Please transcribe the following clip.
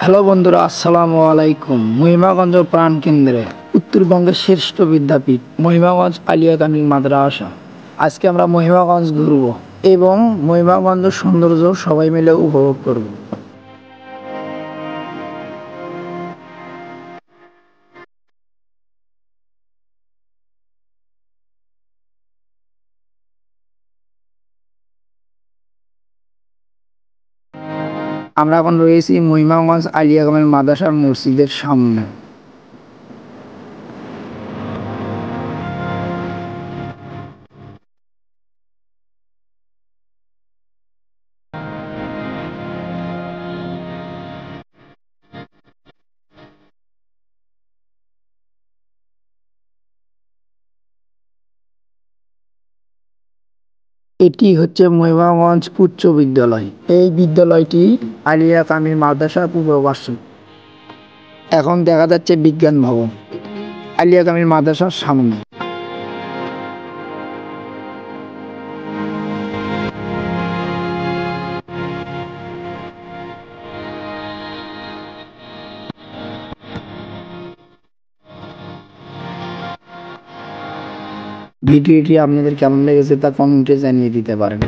Hello বন্ধুরা, আসসালামু আলাইকুম। মহিমাগঞ্জ প্রাণকেন্দ্রে উত্তরবঙ্গের শ্রেষ্ঠ বিদ্যাপীঠ মহিমাগঞ্জ আলিয়া কামিল মাদ্রাসা। আজকে আমরা মহিমাগঞ্জ ঘুরব এবং মহিমাগঞ্জ সৌন্দর্য সবাই মিলে উপভোগ করব। আমরা এখন রয়েছি মহিমাগঞ্জ আলিয়া কামিল মাদ্রাসার মসজিদের সামনে। এটি হচ্ছে মহিমাগঞ্জ উচ্চ বিদ্যালয়। এই বিদ্যালয়টি আলিয়া কামিল মাদ্রাসার পূর্বপার্শ্বে। এখন দেখা যাচ্ছে বিজ্ঞান ভবন আলিয়া কামিল মাদ্রাসার সামনে। ভিডিওটি আপনাদের কেমন লেগেছে তা কমেন্টে জানিয়ে দিতে পারেন।